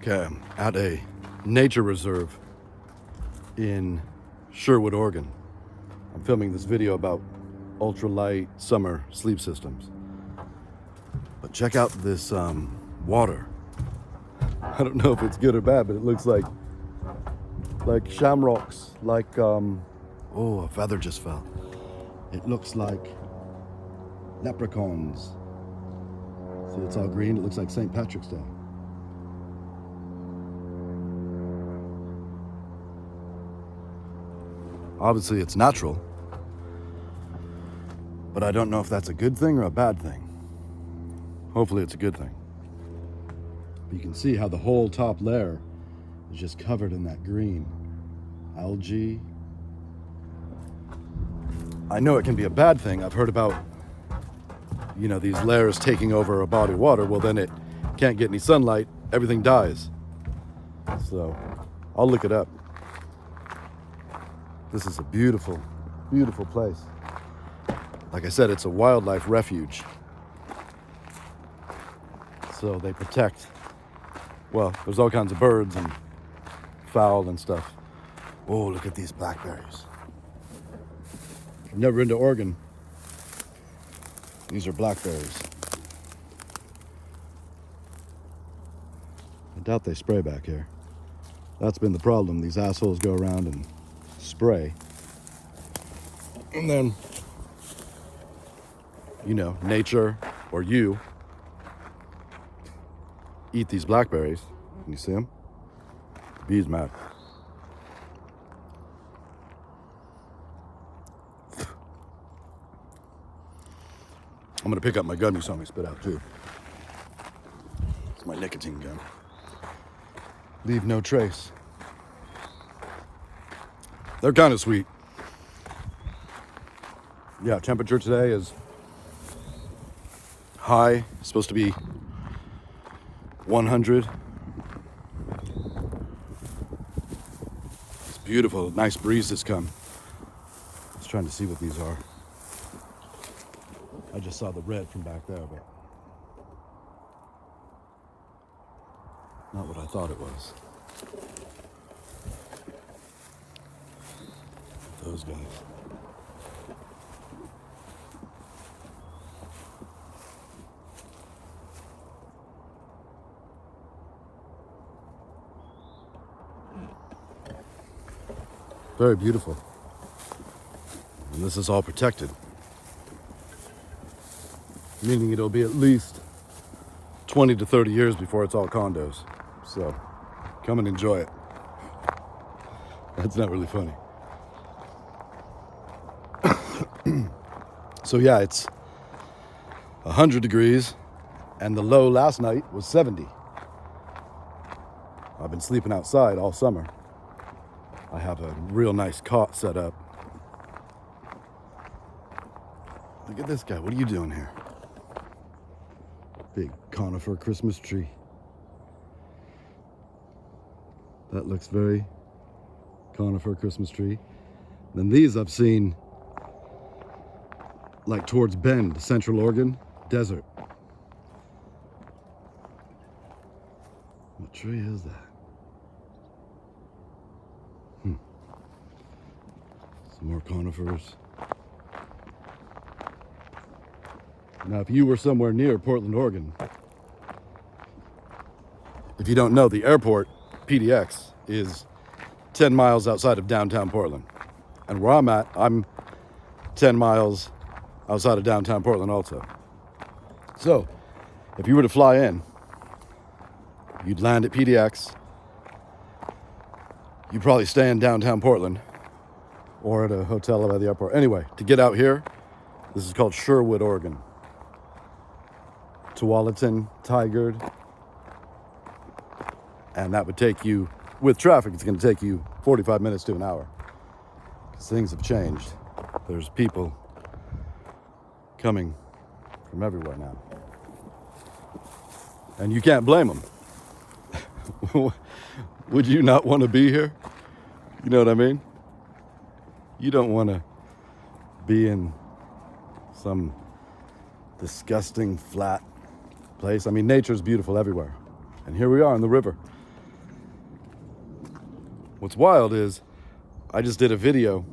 Okay, I'm at a nature reserve in Sherwood, Oregon. I'm filming this video about ultralight summer sleep systems. But check out this water. I don't know if it's good or bad, but it looks like shamrocks, oh, a feather just fell. It looks like leprechauns. See, it's all green. It looks like St. Patrick's Day. Obviously, it's natural, but I don't know if that's a good thing or a bad thing. Hopefully, it's a good thing. But you can see how the whole top layer is just covered in that green algae. I know it can be a bad thing. I've heard about, these layers taking over a body of water. Well, then it can't get any sunlight. Everything dies. So I'll look it up. This is a beautiful, beautiful place. Like I said, it's a wildlife refuge. So they protect, well, there's all kinds of birds and fowl and stuff. Oh, look at these blackberries. I've never been to Oregon. These are blackberries. I doubt they spray back here. That's been the problem. These assholes go around and spray. And then, nature or you eat these blackberries. Can you see them? The bee's mad. I'm gonna pick up my gun you saw me spit out too. It's my nicotine gun. Leave no trace. They're kind of sweet. Yeah, temperature today is high. It's supposed to be 100. It's beautiful. Nice breeze has come. I was trying to see what these are. I just saw the red from back there, but not what I thought it was. Those guys. Very beautiful. And this is all protected. Meaning it'll be at least 20 to 30 years before it's all condos. So come and enjoy it. That's not really funny. So yeah, it's 100 degrees and the low last night was 70. I've been sleeping outside all summer. I have a real nice cot set up. Look at this guy. What are you doing here? Big conifer Christmas tree. That looks very conifer Christmas tree. Then these I've seen like towards Bend, Central Oregon, desert. What tree is that? Some more conifers. Now, if you were somewhere near Portland, Oregon, if you don't know, the airport, PDX, is 10 miles outside of downtown Portland. And where I'm at, I'm 10 miles outside of downtown Portland also. So, if you were to fly in, you'd land at PDX, you'd probably stay in downtown Portland, or at a hotel by the airport. Anyway, to get out here, this is called Sherwood, Oregon. Tualatin, Tigard. And that would take you, with traffic, it's going to take you 45 minutes to an hour. Because things have changed. There's people coming from everywhere now. And you can't blame them. Would you not want to be here? You know what I mean? You don't want to be in some disgusting flat place. I mean, nature's beautiful everywhere. And here we are on the river. What's wild is I just did a video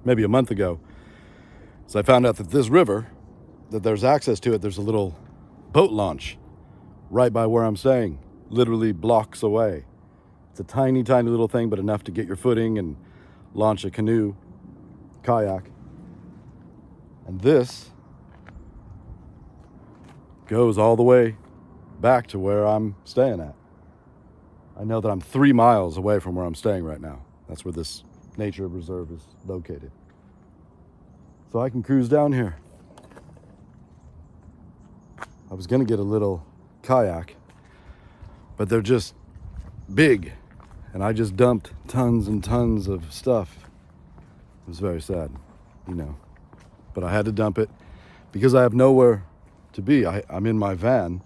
maybe a month ago. So I found out that this river, that there's access to it, there's a little boat launch right by where I'm staying, literally blocks away. It's a tiny, tiny little thing, but enough to get your footing and launch a canoe, kayak. And this goes all the way back to where I'm staying at. I know that I'm 3 miles away from where I'm staying right now. That's where this nature reserve is located. So I can cruise down here. I was gonna get a little kayak, but they're just big, and I just dumped tons and tons of stuff. It was very sad, you know, but I had to dump it because I have nowhere to be. I'm in my van,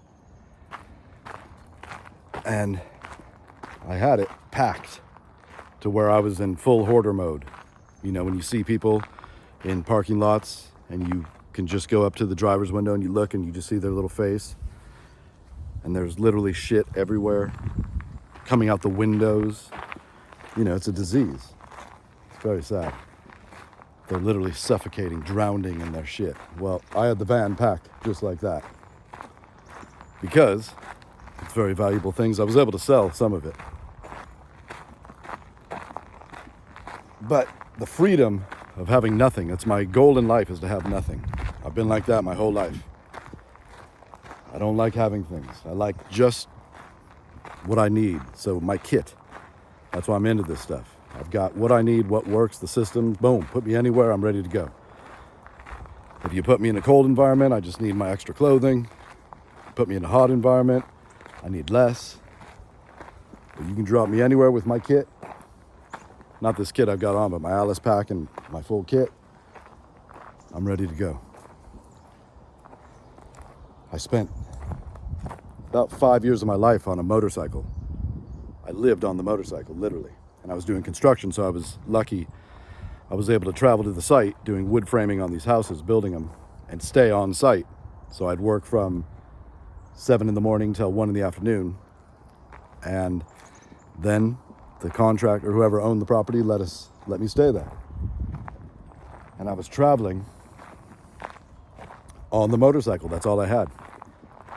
and I had it packed to where I was in full hoarder mode. You know, when you see people in parking lots and you can just go up to the driver's window and you look and you just see their little face, and there's literally shit everywhere coming out the windows. You know, it's a disease. It's very sad. They're literally suffocating, drowning in their shit. Well, I had the van packed just like that because it's very valuable things. I was able to sell some of it. But the freedom of having nothing, that's my goal in life, is to have nothing. I've been like that my whole life. I don't like having things. I like just what I need. So my kit, that's why I'm into this stuff. I've got what I need, what works, the system, boom, put me anywhere, I'm ready to go. If you put me in a cold environment, I just need my extra clothing. Put me in a hot environment, I need less. But you can drop me anywhere with my kit. Not this kit I've got on, but my Alice pack and my full kit. I'm ready to go. I spent about 5 years of my life on a motorcycle. I lived on the motorcycle, literally. And I was doing construction, so I was lucky. I was able to travel to the site doing wood framing on these houses, building them, and stay on site. So I'd work from 7 in the morning till 1 in the afternoon. And then the contractor, whoever owned the property, let me stay there. And I was traveling on the motorcycle. That's all I had.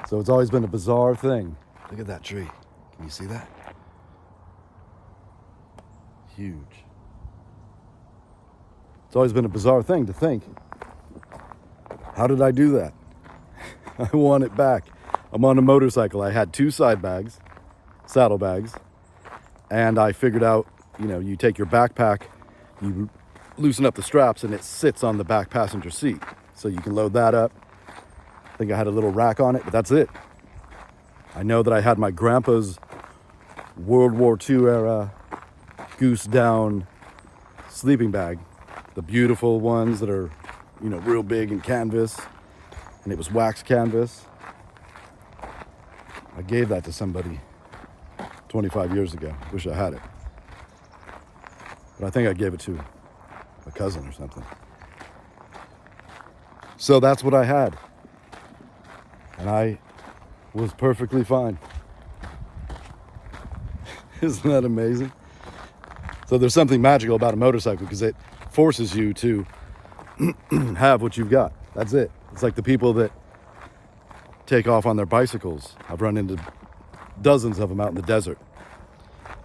So it's always been a bizarre thing. Look at that tree. Can you see that? Huge. It's always been a bizarre thing to think, how did I do that? I want it back. I'm on a motorcycle. I had 2 side bags, saddle bags, and I figured out, you know, you take your backpack, you loosen up the straps, and it sits on the back passenger seat. So you can load that up. I think I had a little rack on it, but that's it. I know that I had my grandpa's World War II era goose down sleeping bag, the beautiful ones that are, you know, real big in canvas, and it was wax canvas. I gave that to somebody 25 years ago. Wish I had it. But I think I gave it to a cousin or something. So that's what I had. And I was perfectly fine. Isn't that amazing? So there's something magical about a motorcycle because it forces you to have what you've got. That's it. It's like the people that take off on their bicycles. I've run into dozens of them out in the desert.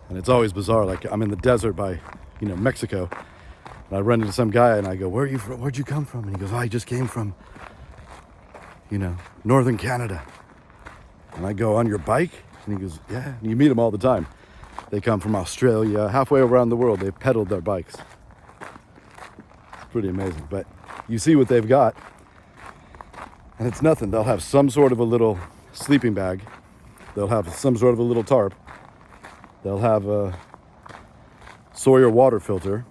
And it's always bizarre. Like I'm in the desert by, you know, Mexico. And I run into some guy and I go, "Where are you from? Where'd you come from?" And he goes, "Oh, I just came from, you know, northern Canada." And I go, "On your bike?" And he goes, "Yeah." And you meet them all the time. They come from Australia, halfway around the world. They've pedaled their bikes. It's pretty amazing. But you see what they've got, and it's nothing. They'll have some sort of a little sleeping bag. They'll have some sort of a little tarp. They'll have a Sawyer water filter.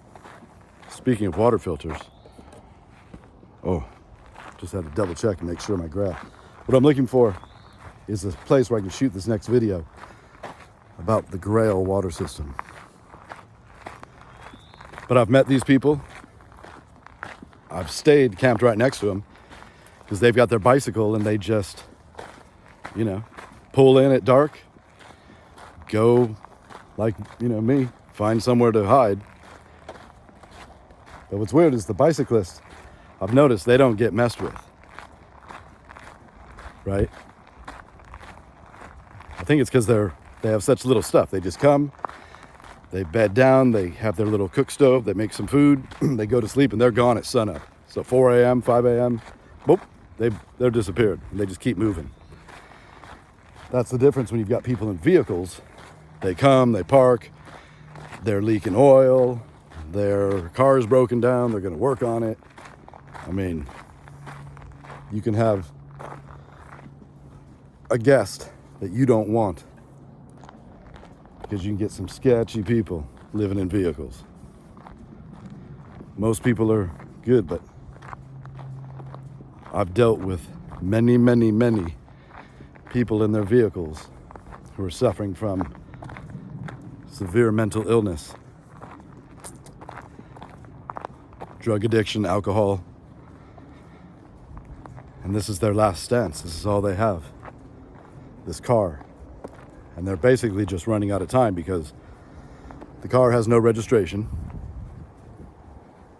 Speaking of water filters, just had to double check and make sure my graph. What I'm looking for is a place where I can shoot this next video about the Grail water system. But I've met these people. I've stayed camped right next to them because they've got their bicycle and they just, you know, pull in at dark, go like, me, find somewhere to hide. But what's weird is the bicyclists, I've noticed they don't get messed with, right? I think it's because they have such little stuff. They just come, they bed down, they have their little cook stove, they make some food, they go to sleep, and they're gone at sunup. So 4 a.m., 5 a.m., boop, they're disappeared. And they just keep moving. That's the difference when you've got people in vehicles. They come, they park, they're leaking oil, their car's broken down, they're going to work on it. I mean, you can have a guest that you don't want because you can get some sketchy people living in vehicles. Most people are good, but I've dealt with many, many, many people in their vehicles who are suffering from severe mental illness, drug addiction, alcohol, and this is their last stance. This is all they have, this car. And they're basically just running out of time because the car has no registration.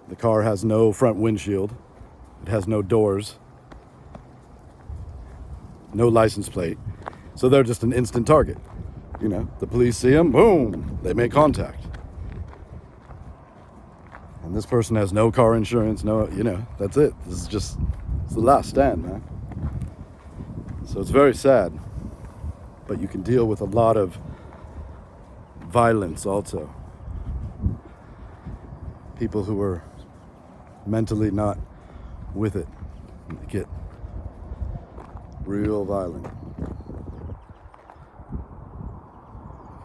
The car has no front windshield. It has no doors, no license plate. So they're just an instant target. The police see them, boom, they make contact. And this person has no car insurance, that's it. It's the last stand, man. So it's very sad. But you can deal with a lot of violence also. People who are mentally not with it, they get real violent.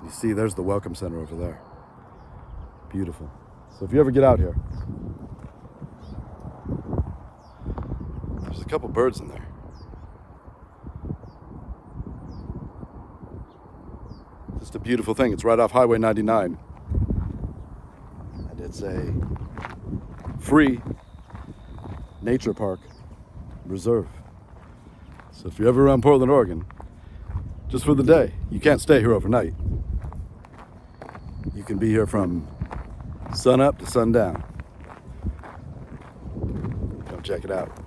You see, there's the Welcome Center over there. Beautiful. So if you ever get out here, there's a couple birds in there. Just a beautiful thing. It's right off Highway 99. And it's a free nature park reserve. So if you're ever around Portland, Oregon, just for the day, you can't stay here overnight. You can be here from sun up to sundown. Come check it out.